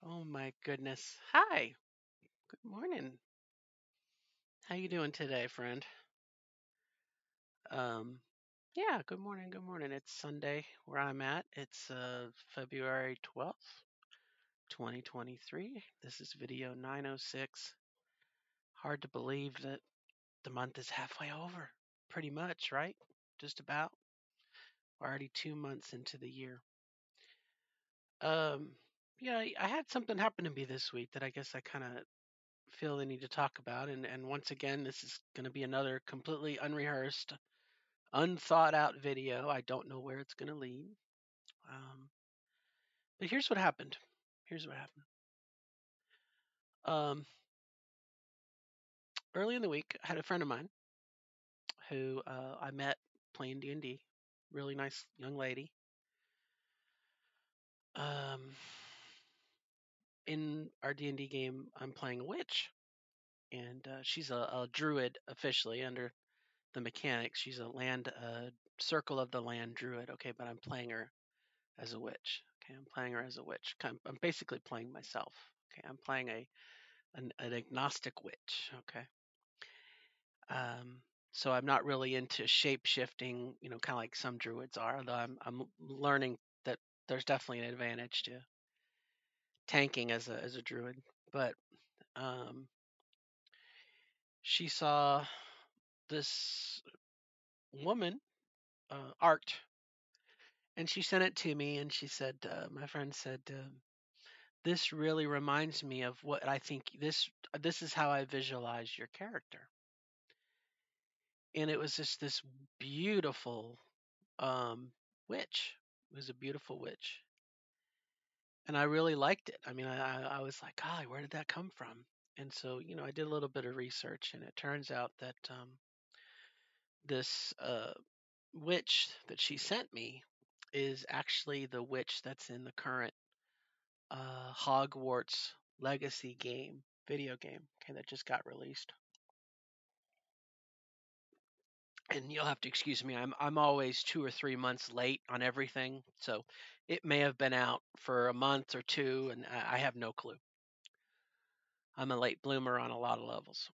Oh my goodness. Hi. Good morning. How you doing today, friend? Um yeah, good morning. Good morning. It's Sunday where I'm at. It's February 12th, 2023. This is video 906. Hard to believe that the month is halfway over. Pretty much, right? Just about. We're already 2 months into the year. Um yeah, I had something happen to me this week that I guess I kind of feel the need to talk about. And once again, this is going to be another completely unrehearsed, unthought out video. I don't know where it's going to lead. Um, but here's what happened. Here's what happened. Um, Early in the week, I had a friend of mine who I met playing D&D. Really nice young lady. Um, in our D&D game, I'm playing a witch, and she's a druid officially under the mechanics. She's a land circle of the land druid. Okay, but I'm playing her as a witch. Okay, I'm playing her as a witch. I'm basically playing myself. Okay, I'm playing an agnostic witch. Okay, um, so I'm not really into shape shifting. Kind of like some druids are. Although I'm learning that there's definitely an advantage to tanking as a druid. But um, she saw this woman art, and she sent it to me, and she said, my friend said. This really reminds me of what I think this is how I visualize your character. And it was just this beautiful witch. It was a beautiful witch. And I really liked it. I mean, I was like, golly, where did that come from? And so, I did a little bit of research, and it turns out that this witch that she sent me is actually the witch that's in the current Hogwarts Legacy game, video game, okay, that just got released. And you'll have to excuse me. I'm always 2 or 3 months late on everything, so it may have been out for a month or two, and I have no clue. I'm a late bloomer on a lot of levels.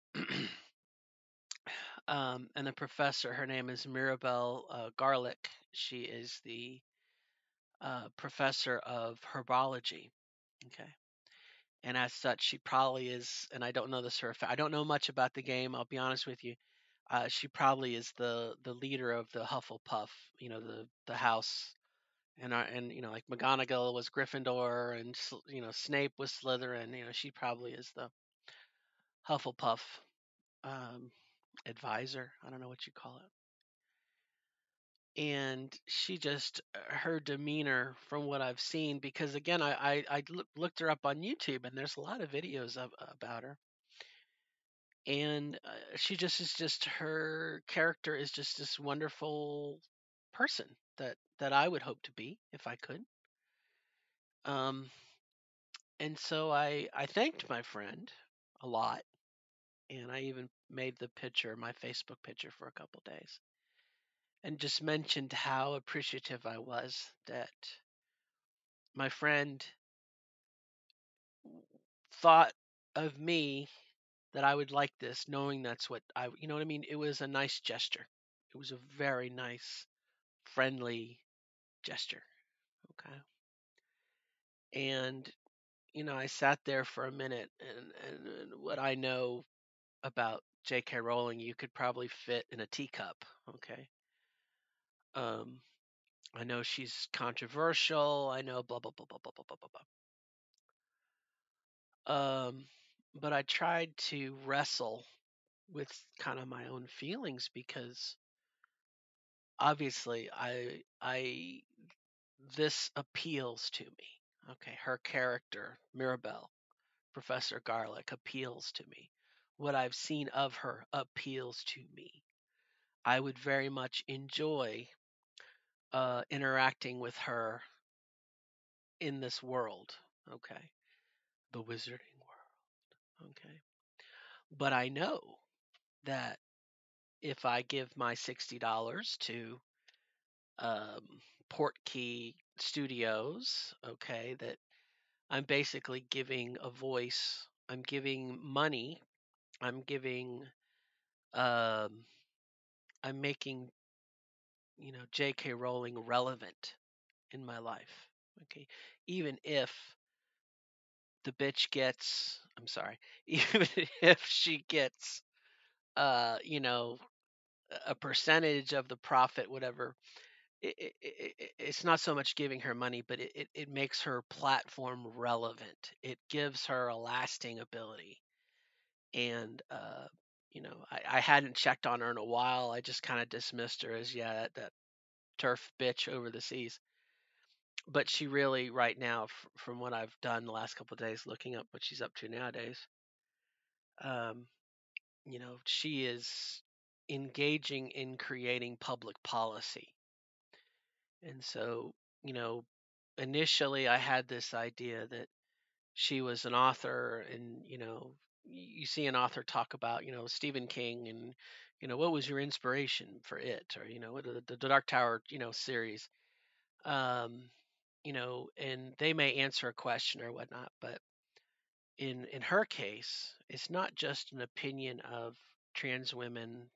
And the professor, her name is Mirabelle Garlick. She is the professor of herbology. Okay. And as such, she probably is, and I don't know this for a fact. I don't know much about the game. I'll be honest with you. She probably is the leader of the Hufflepuff. The house, and like McGonagall was Gryffindor, and Snape was Slytherin. She probably is the Hufflepuff um, advisor. I don't know what you call it. And she just her demeanor from what I've seen, because again, I looked her up on YouTube, and there's a lot of videos about her. And she just is just her character is just this wonderful person that I would hope to be if I could. Um, and so I thanked my friend a lot, and I even made the picture my Facebook picture for a couple days, and just mentioned how appreciative I was that my friend thought of me, that I would like this, knowing that's what you know what I mean. It was a nice gesture. It was a very nice, friendly gesture. Okay. And I sat there for a minute, and what I know about J.K. Rowling, you could probably fit in a teacup. Okay. Um, I know she's controversial. I know blah blah blah blah blah blah blah blah blah. But I tried to wrestle with kind of my own feelings, because obviously I this appeals to me. Okay, her character, Mirabelle, Professor Garlick, appeals to me. What I've seen of her appeals to me. I would very much enjoy interacting with her in this world. Okay, the wizarding world. Okay, but I know that if I give my $60 to um, Portkey Studios, okay, that I'm basically giving a voice. I'm giving money. I'm giving. Um, I'm making J.K. Rowling relevant in my life. Okay, even if the bitch gets. I'm sorry. Even if she gets, you know, a percentage of the profit, whatever. It's not so much giving her money, but it makes her platform relevant. It gives her a lasting ability. And I hadn't checked on her in a while. I just kind of dismissed her as, yeah, that turf bitch over the seas. But she really, right now, from what I've done the last couple of days, looking up what she's up to nowadays, um, she is engaging in creating public policy. And so, you know, initially I had this idea that she was an author, and you see an author talk about Stephen King, and what was your inspiration for it, or what the Dark Tower series, um and they may answer a question or whatnot, but in her case, it's not just an opinion of trans women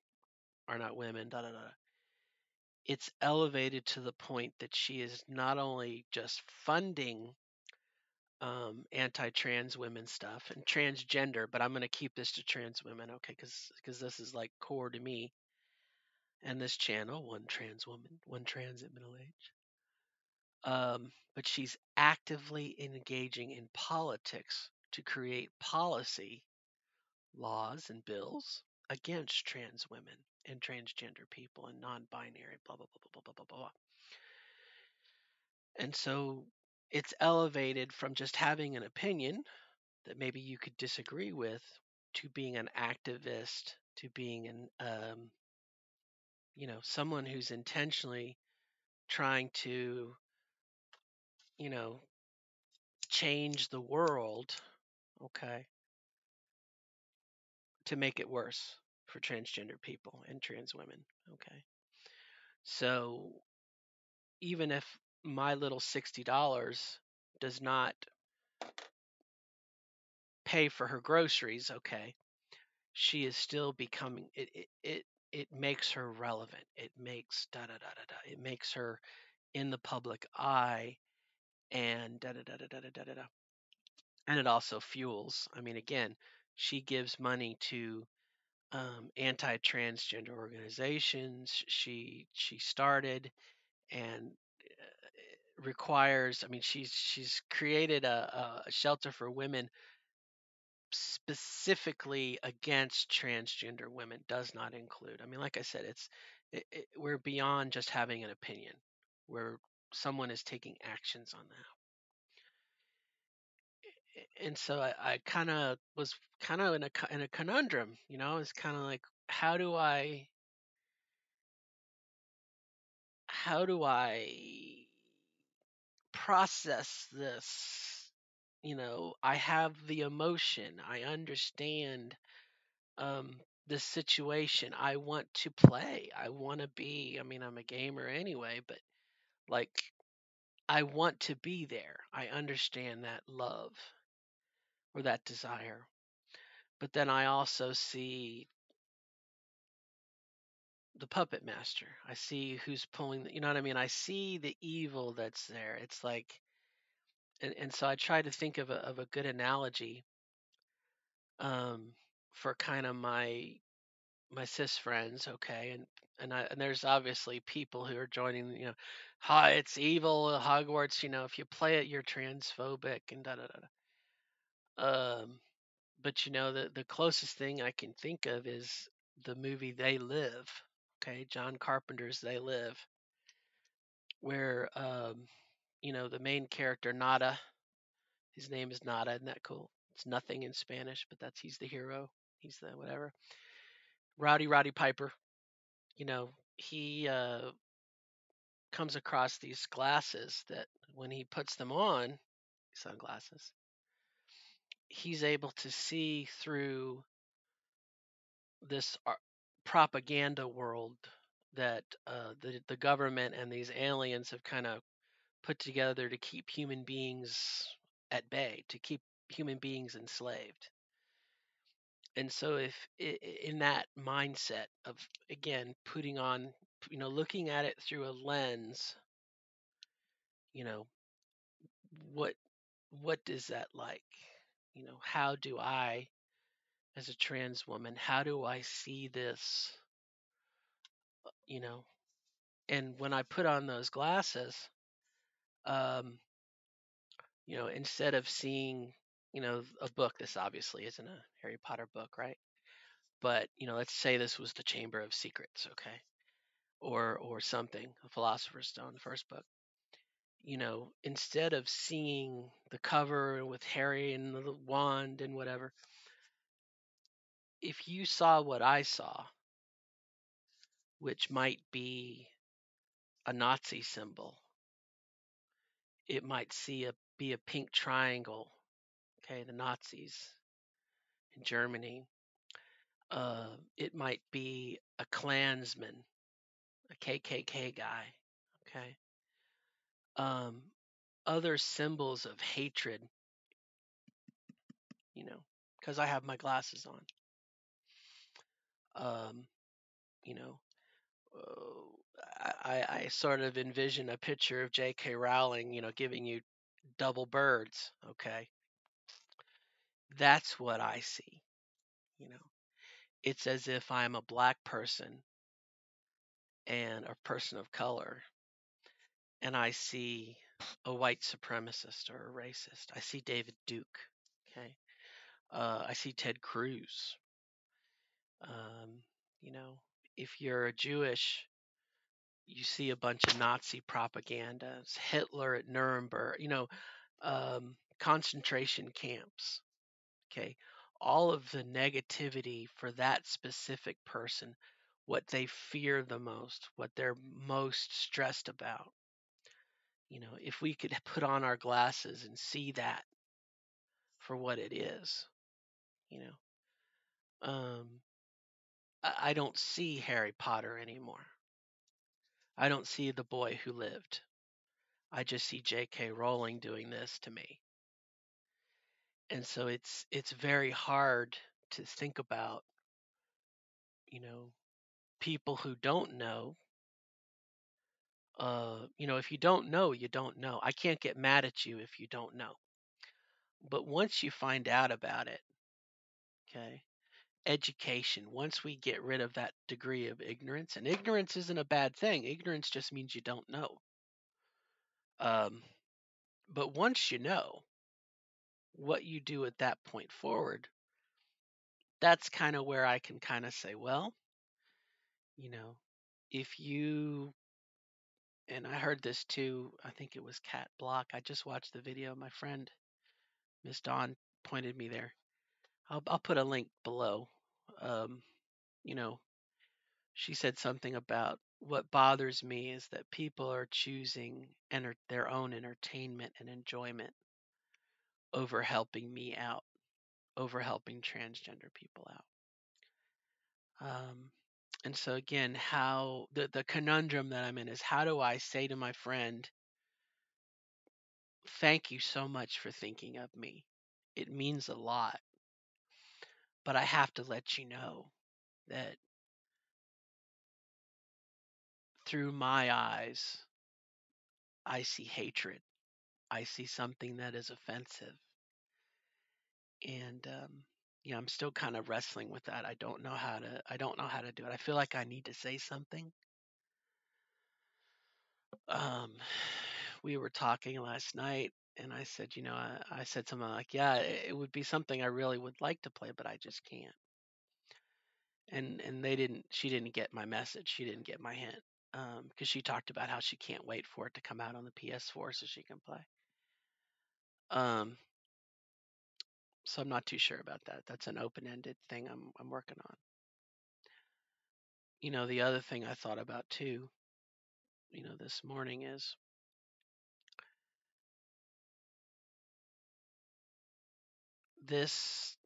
are not women, da da da. It's elevated to the point that she is not only just funding anti-trans women stuff and transgender, but I'm going to keep this to trans women, okay? Because this is like core to me and this channel. One trans woman, one trans at middle age. But she's actively engaging in politics to create policy, laws, and bills against trans women and transgender people and non-binary, blah blah blah blah blah blah blah blah. And so it's elevated from just having an opinion that maybe you could disagree with to being an activist, to being someone who's intentionally trying to you know change the world, okay, to make it worse for transgender people and trans women, okay. So even if my little $60 does not pay for her groceries, okay, she is still becoming it makes her relevant. It makes da da da da da. It makes her in the public eye, and da da da da da da da da. And it also fuels. I mean, again, she gives money to anti-transgender organizations. She started and requires. I mean, she's created a shelter for women specifically against transgender women. Does not include. I mean, like I said, we're beyond just having an opinion. Where someone is taking actions on that. And so I kind of was kind of in a conundrum. It's kind of like, how do I process this? I have the emotion. I understand um, the situation. I want to play. I want to be. I mean, I'm a gamer anyway, but like, I want to be there. I understand that love or that desire. But then I also see the puppet master. I see who's pulling, you know what I mean? I see the evil that's there. It's like, and so I try to think of a good analogy um, for kind of my cis friends, okay? And there's obviously people who are joining, hi, it's evil, Hogwarts, if you play it, you're transphobic and da da da. But the closest thing I can think of is the movie They Live, okay? John Carpenter's They Live, where the main character Nada, his name is Nada, isn't that cool? It's nothing in Spanish, but he's the hero. He's the whatever. Roddy Piper, he comes across these glasses that when he puts them on, sunglasses, he's able to see through this propaganda world that the government and these aliens have kind of put together to keep human beings at bay, to keep human beings enslaved. And so if in that mindset of, again, putting on, looking at it through a lens, you know, what what is that like? How do I, as a trans woman, how do I see this, you know? And when I put on those glasses, um, instead of seeing, a book, this obviously isn't a Harry Potter book, right? But, let's say this was the Chamber of Secrets, okay? Or something, a Philosopher's Stone, the first book. Instead of seeing the cover with Harry and the wand and whatever, if you saw what I saw, which might be a Nazi symbol, it might be a pink triangle, okay, the Nazis in Germany. It might be a Klansman, a KKK guy, okay. Um, Other symbols of hatred, because I have my glasses on. Um, you know, I sort of envision a picture of J.K. Rowling, giving you double birds. Okay, that's what I see. You know, it's as if I'm a black person and a person of color, and I see a white supremacist or a racist. I see David Duke. Okay, I see Ted Cruz. Um, you know, if you're a Jewish, you see a bunch of Nazi propaganda. It's Hitler at Nuremberg, concentration camps. Okay. All of the negativity for that specific person, what they fear the most, what they're most stressed about. If we could put on our glasses and see that for what it is, you know, I don't see Harry Potter anymore. I don't see the boy who lived. I just see J.K. Rowling doing this to me. And so it's very hard to think about, you know, people who don't know. If you don't know, you don't know. I can't get mad at you if you don't know. But once you find out about it, okay, education, once we get rid of that degree of ignorance, and ignorance isn't a bad thing, ignorance just means you don't know. Um, but once you know, what you do at that point forward, that's kind of where I can kind of say, well, you know, if you, and I heard this too, I think it was Cat Block. I just watched the video. My friend, Miss Dawn, pointed me there. I'll put a link below. Um, you know, she said something about what bothers me is that people are choosing their own entertainment and enjoyment over helping me out, over helping transgender people out. And so again, how the conundrum that I'm in is, how do I say to my friend, thank you so much for thinking of me. It means a lot. But I have to let you know that through my eyes, I see hatred. I see something that is offensive. And I'm still kind of wrestling with that. I don't know how to do it. I feel like I need to say something. Um, we were talking last night, and I said, I said something like, yeah, it would be something I really would like to play, but I just can't. And she didn't get my message. She didn't get my hint. Because she talked about how she can't wait for it to come out on the PS4 so she can play. Um, so I'm not too sure about that. That's an open-ended thing I'm working on. The other thing I thought about too, this morning is this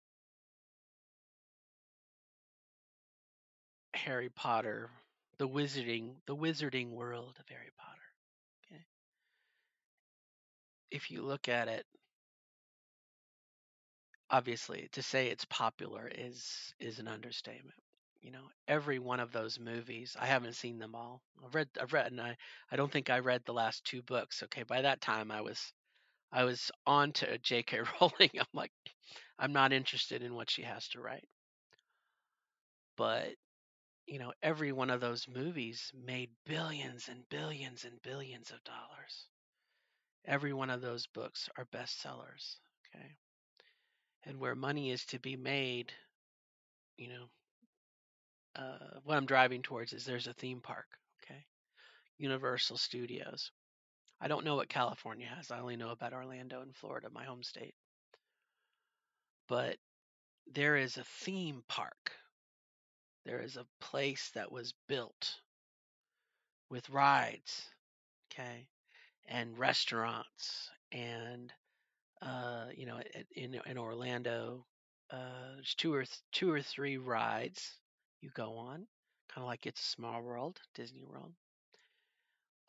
Harry Potter, the wizarding world of Harry Potter. Okay. If you look at it, obviously to say it's popular is an understatement. Every one of those movies, I haven't seen them all. I've read, and I don't think I read the last two books. Okay, by that time I was on to J.K. Rowling. I'm like, I'm not interested in what she has to write. But every one of those movies made billions and billions and billions of dollars. Every one of those books are bestsellers. Okay, and where money is to be made, you know, what I'm driving towards is there's a theme park. Okay, Universal Studios. I don't know what California has. I only know about Orlando and Florida, my home state. But there is a theme park. There is a place that was built with rides, okay, and restaurants, and in Orlando, there's two or three rides you go on, kind of like It's a Small World, Disney World.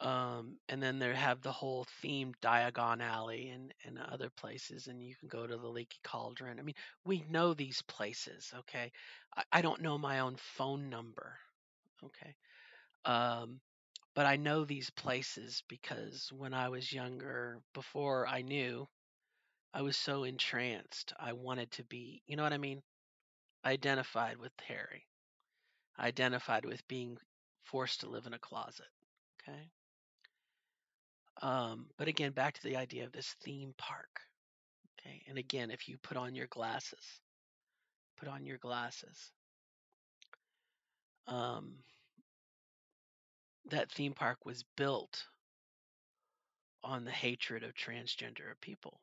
And then they have the whole themed Diagon Alley and other places, and you can go to the Leaky Cauldron. I mean, we know these places, okay? I don't know my own phone number, okay? Um, but I know these places because when I was younger, before I knew, I was so entranced. I wanted to be, you know what I mean? I identified with Harry. I identified with being forced to live in a closet, okay? But again, back to the idea of this theme park. Okay. And again, if you put on your glasses, um, that theme park was built on the hatred of transgender people,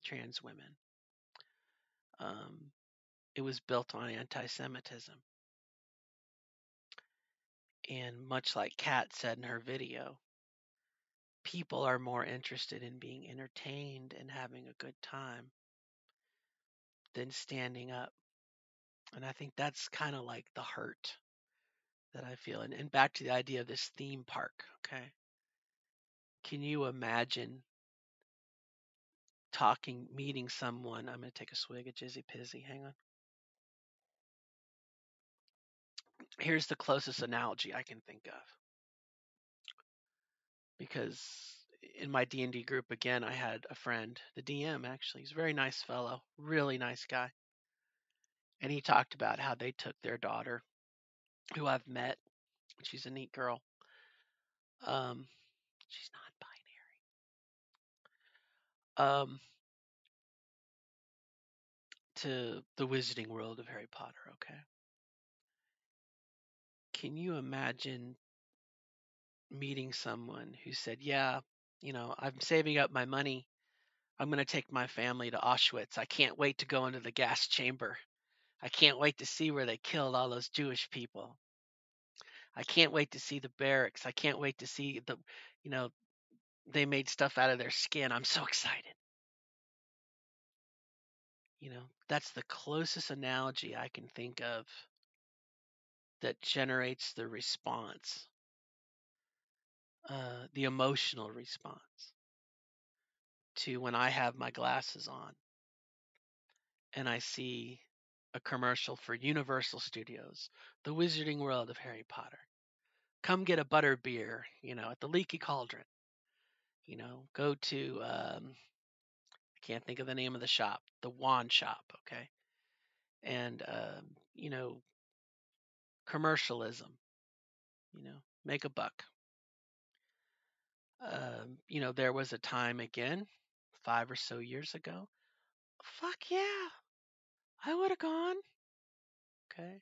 trans women. Um, it was built on anti Semitism. And much like Kat said in her video, people are more interested in being entertained and having a good time than standing up. And I think that's kind of like the hurt that I feel. And back to the idea of this theme park, okay? Can you imagine meeting someone? I'm going to take a swig of Jizzy Pizzy. Hang on. Here's the closest analogy I can think of. Because in my D&D group, again, I had a friend, the DM actually. He's a very nice fellow, really nice guy. And he talked about how they took their daughter, who I've met. She's a neat girl. She's non-binary. To the Wizarding World of Harry Potter. Okay. Can you imagine meeting someone who said, "Yeah, I'm saving up my money. I'm going to take my family to Auschwitz. I can't wait to go into the gas chamber. I can't wait to see where they killed all those Jewish people. I can't wait to see the barracks. I can't wait to see you know, they made stuff out of their skin. I'm so excited." That's the closest analogy I can think of that generates the response, the emotional response to when I have my glasses on and I see a commercial for Universal Studios, the Wizarding World of Harry Potter. Come get a butter beer, at the Leaky Cauldron. Go to I can't think of the name of the shop, the wand shop, okay? And commercialism, make a buck. There was a time again, 5 or so years ago. Fuck yeah, I would have gone. Okay.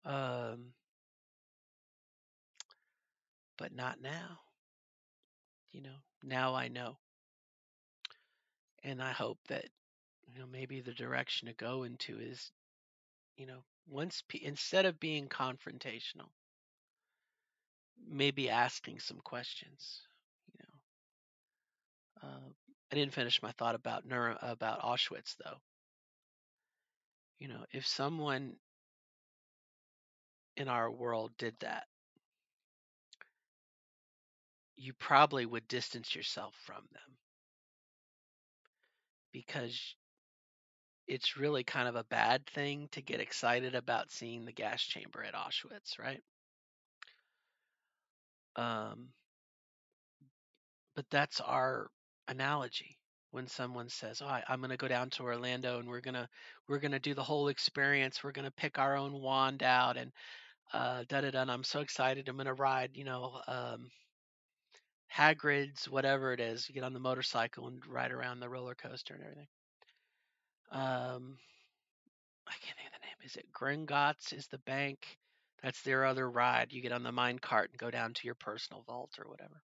Um, but not now. Now I know. And I hope that, maybe the direction to go into is, instead of being confrontational, maybe asking some questions. You I didn't finish my thought about about Auschwitz though. If someone in our world did that, you probably would distance yourself from them because it's really kind of a bad thing to get excited about seeing the gas chamber at Auschwitz, right? Um, but that's our analogy when someone says, "Oh, I'm going to go down to Orlando and we're gonna do the whole experience. We're going to pick our own wand out and da da da." And I'm so excited. I'm going to ride, Hagrid's whatever it is. You get on the motorcycle and ride around the roller coaster and everything. Um, I can't think of the name. Is it Gringotts? Is the bank? That's their other ride. You get on the mine cart and go down to your personal vault or whatever.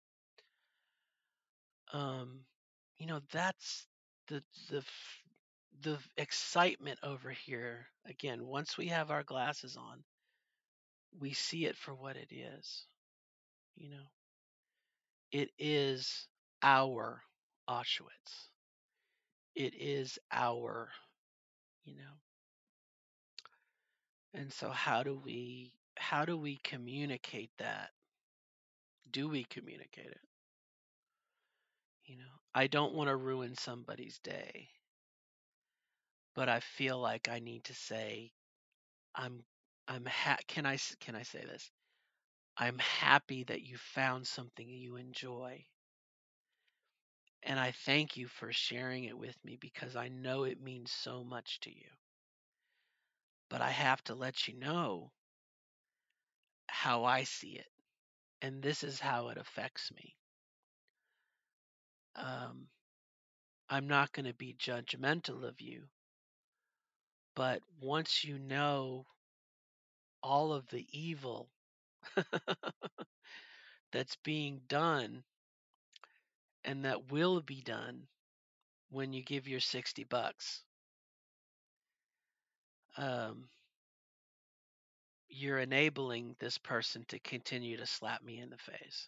Um, that's the the the excitement over here. Again, once we have our glasses on, we see it for what it is. You know, it is our Auschwitz. It is our, you know. And so how do we communicate that? Do we communicate it? I don't want to ruin somebody's day, but I feel like I need to say I'm can I say this? I'm happy that you found something you enjoy. And I thank you for sharing it with me because I know it means so much to you. But I have to let you know how I see it. And this is how it affects me. Um, I'm not going to be judgmental of you, but once you know all of the evil that's being done and that will be done when you give your 60 bucks, um, you're enabling this person to continue to slap me in the face.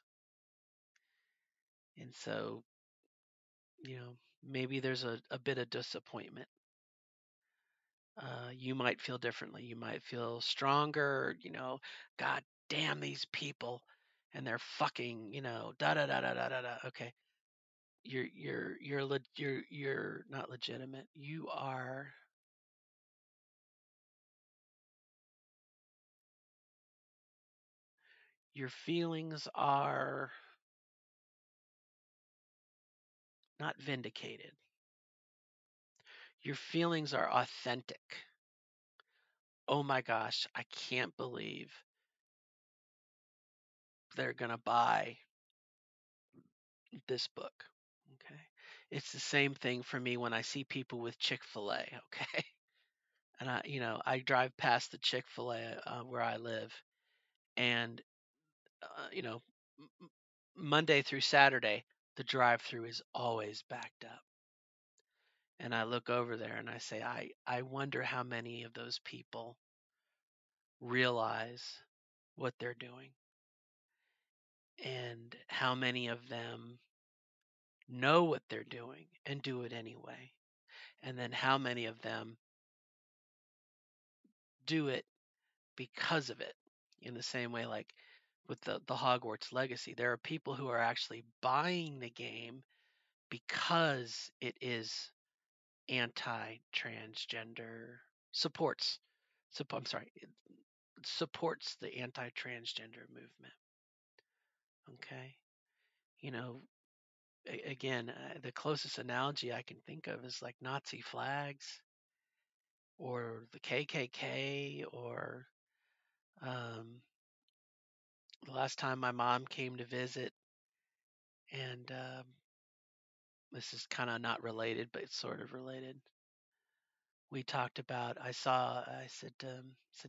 And so, maybe there's a bit of disappointment. You might feel differently. You might feel stronger, God damn these people and they're fucking, da da da da da da da. Okay. You're not legitimate. Your feelings are not vindicated. Your feelings are authentic. Oh my gosh, I can't believe they're going to buy this book. Okay. It's the same thing for me when I see people with Chick-fil-A, okay? And I drive past the Chick-fil-A where I live and Monday through Saturday the drive-through is always backed up. And I look over there and I say I wonder how many of those people realize what they're doing and how many of them know what they're doing and do it anyway. And then how many of them do it because of it. In the same way, like with the Hogwarts legacy, there are people who are actually buying the game because it is anti-transgender supports. I'm sorry, it supports the anti-transgender movement. Okay, you know, again, the closest analogy I can think of is like Nazi flags or the KKK or um, the last time my mom came to visit, and this is kind of not related, but it's sort of related. We talked about. I said,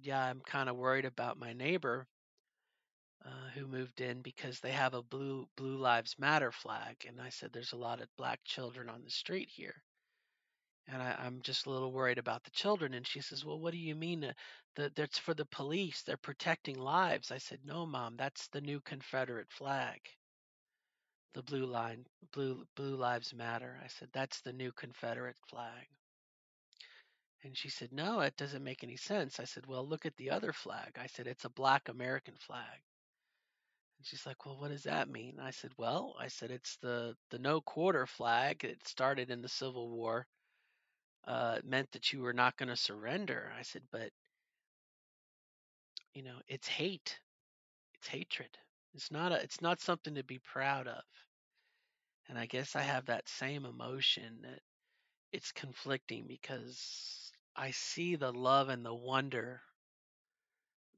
yeah, I'm kind of worried about my neighbor who moved in because they have a Blue Lives Matter flag, and I said there's a lot of black children on the street here, and I'm just a little worried about the children. And she says, well, what do you mean? That's for the police. They're protecting lives. I said, no, Mom, that's the new Confederate flag. The blue lives matter. I said, that's the new Confederate flag. And she said, no, it doesn't make any sense. I said, well, look at the other flag. I said, it's a black American flag. And she's like, well, what does that mean? I said, well, it's the no quarter flag. It started in the Civil War. it meant that you were not going to surrender. I said, but it's hate. It's hatred. It's not something to be proud of. And I guess I have that same emotion that it's conflicting because I see the love and the wonder,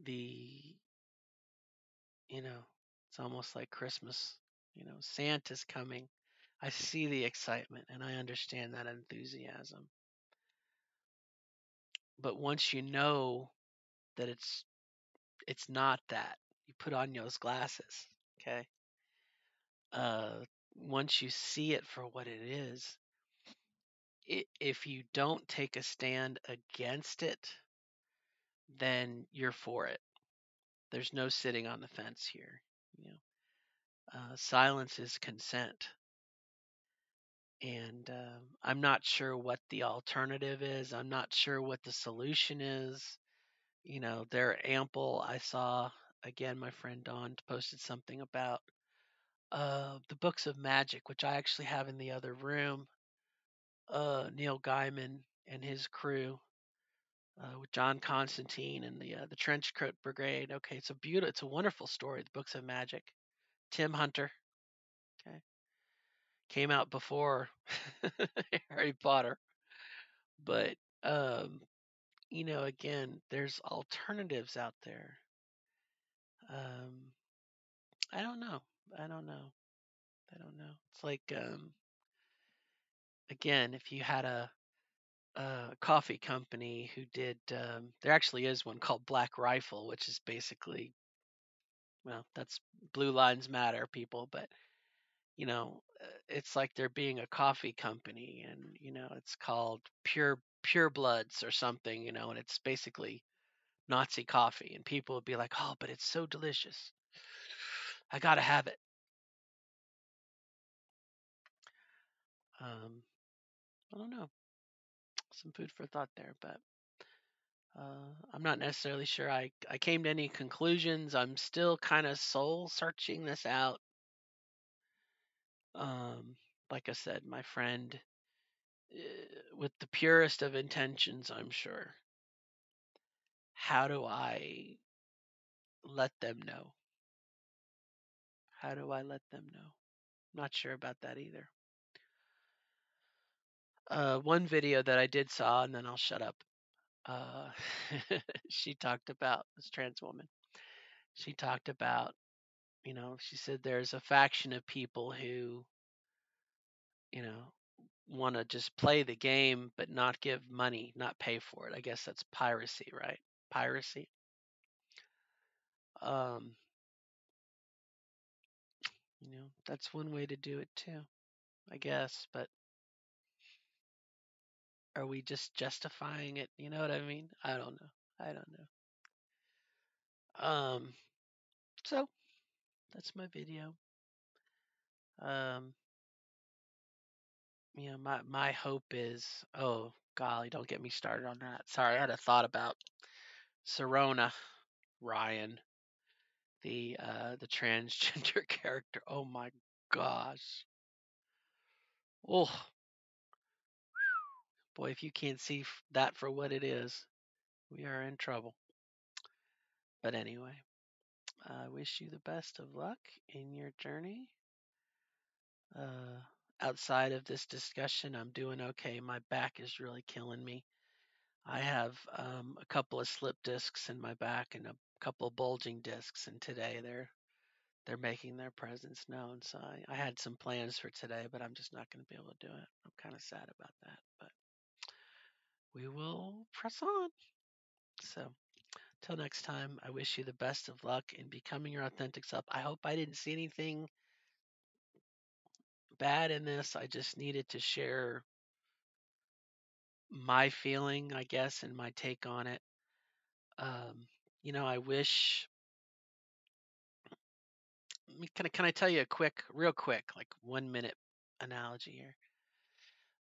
the, it's almost like Christmas. Santa's coming. I see the excitement and I understand that enthusiasm. But once you know that it's not that, you put on those glasses, okay? Once you see it for what it is, if you don't take a stand against it, then you're for it. There's no sitting on the fence here. You know, silence is consent, and I'm not sure what the alternative is. I'm not sure what the solution is. They're ample. I saw again my friend Dawn posted something about the books of magic, which I actually have in the other room. Neil Gaiman and his crew with John Constantine and the Trench Coat Brigade. Okay, it's a wonderful story. The Books of Magic. Tim Hunter. Okay, came out before Harry Potter, but again, there's alternatives out there. Um, I don't know. I don't know. I don't know. It's like again, if you had a coffee company who did, there actually is one called Black Rifle, which is basically, well, that's Blue Lives Matter people, but it's like there being a coffee company, and it's called Pure Bloods or something, and it's basically Nazi coffee, and people would be like, oh, but it's so delicious, I gotta have it. Um, I don't know, some food for thought there, but I'm not necessarily sure I came to any conclusions. I'm still kind of soul searching this out. Um, like I said, my friend, with the purest of intentions, I'm sure. How do I let them know? How do I let them know? Not sure about that either. One video that I did saw, and then I'll shut up. Uh, she talked about this trans woman. She talked about, she said there's a faction of people who, you know, want to just play the game but not give money, not pay for it. I guess that's piracy, right? Piracy. Um, that's one way to do it too, I guess. But are we just justifying it? You know what I mean? I don't know. I don't know. So that's my video. Um, my hope is. Oh golly, don't get me started on that. Sorry, I had a thought about Serona Ryan, the transgender character. Oh my gosh. Oh boy, if you can't see that for what it is, we are in trouble. But anyway, I wish you the best of luck in your journey. Uh, Outside of this discussion, I'm doing okay. My back is really killing me. I have a couple of slip discs in my back and a couple of bulging discs, and today they're making their presence known. So I had some plans for today, but I'm just not going to be able to do it. I'm kind of sad about that, but we will press on. So till next time, I wish you the best of luck in becoming your authentic self. I hope I didn't see anything bad in this. I just needed to share my feeling, I guess, and my take on it. Um, I wish. Can I tell you a real quick, like 1 minute analogy here?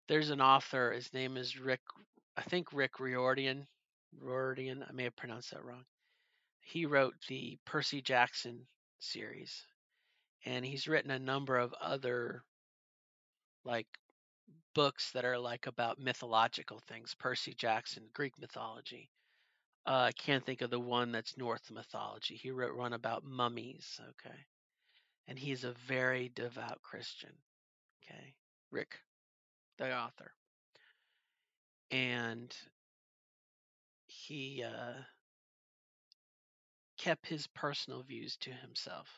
There's an author. His name is Rick. I think Rick Riordan. Riordan. I may have pronounced that wrong. He wrote the Percy Jackson series, and he's written a number of other like books that are like about mythological things. Percy Jackson, Greek mythology. I can't think of the one that's Norse mythology. He wrote one about mummies. Okay, and he's a very devout Christian. Okay, Rick, the author, and he kept his personal views to himself.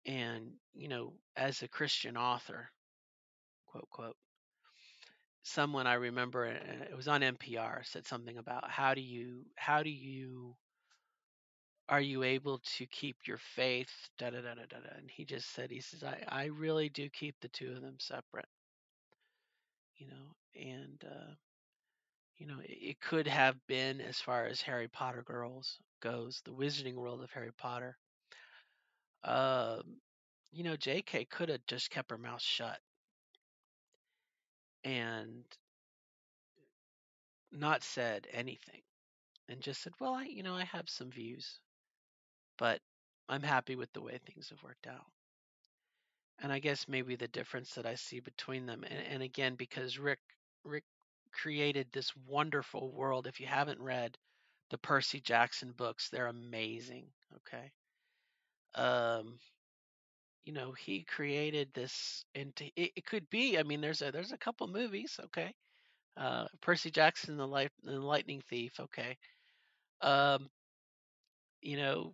And as a Christian author, quote quote, someone I remember, it was on NPR, said something about how do you are you able to keep your faith, da da da da da da. And he just said, he says, I really do keep the two of them separate, and it could have been, as far as Harry Potter girls goes, the Wizarding World of Harry Potter. Um, JK could have just kept her mouth shut and not said anything and just said, well, I have some views, but I'm happy with the way things have worked out. And I guess maybe the difference that I see between them, and again, because Rick created this wonderful world. If you haven't read the Percy Jackson books, they're amazing. Okay. Um, he created this into it could be, I mean, there's a couple movies, okay. Percy Jackson, the Lightning Thief, okay. Um, you know,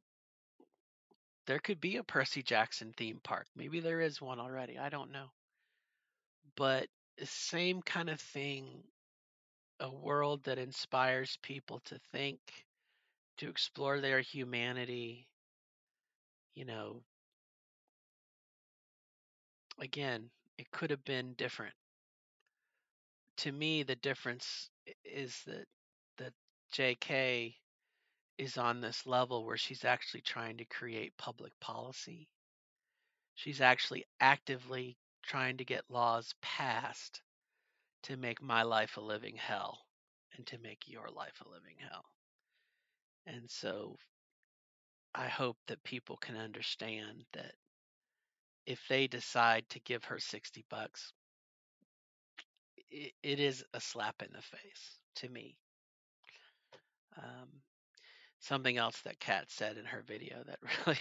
there could be a Percy Jackson theme park. Maybe there is one already. I don't know. But the same kind of thing, a world that inspires people to think, to explore their humanity, you know, again, it could have been different. To me, the difference is that JK is on this level where she's actually trying to create public policy. She's actually actively trying to get laws passed to make my life a living hell and to make your life a living hell. And so I hope that people can understand that if they decide to give her $60, it is a slap in the face to me. Um, Something else that Kat said in her video that really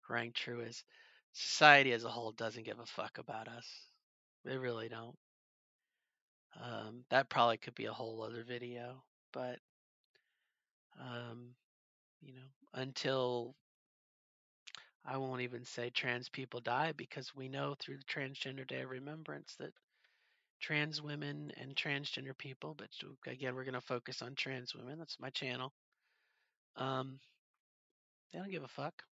rang true is society as a whole doesn't give a fuck about us. They really don't. That probably could be a whole other video, but um, until I won't even say trans people die, because we know through the Transgender Day of Remembrance that trans women and transgender people, but again, we're going to focus on trans women. That's my channel. Um, they don't give a fuck.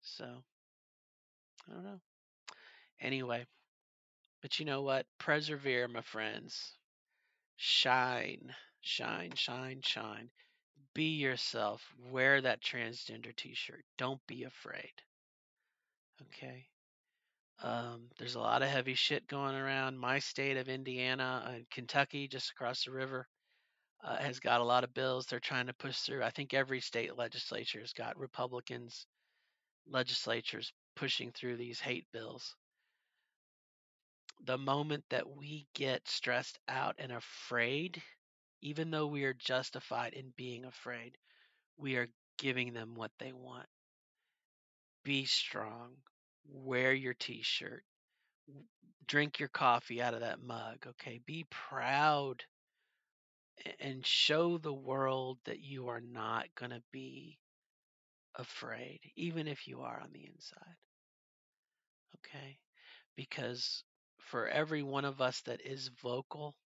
So, I don't know. Anyway, but you know what? Persevere, my friends. Shine, shine, shine, shine. Be yourself. Wear that transgender t shirt. Don't be afraid. Okay. There's a lot of heavy shit going around. My state of Indiana and Kentucky, just across the river, has got a lot of bills they're trying to push through. I think every state legislature has got Republicans legislatures pushing through these hate bills. The moment that we get stressed out and afraid, even though we are justified in being afraid, we are giving them what they want. Be strong. Wear your t shirt. Drink your coffee out of that mug. Okay. Be proud and show the world that you are not going to be afraid, even if you are on the inside. Okay. Because for every one of us that is vocal,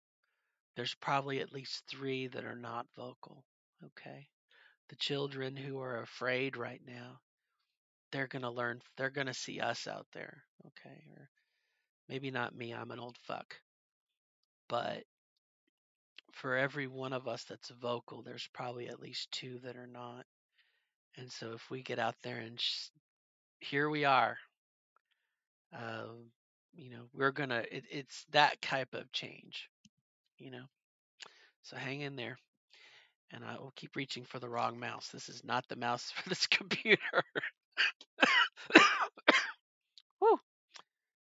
there's probably at least three that are not vocal. Okay. The children who are afraid right now, they're going to learn, they're going to see us out there. Okay. Or maybe not me, I'm an old fuck. But for every one of us that's vocal, there's probably at least two that are not. And so if we get out there and here we are, um, we're gonna. It's that type of change, you know. So hang in there, and I will keep reaching for the wrong mouse. This is not the mouse for this computer.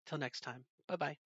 Till next time. Bye bye.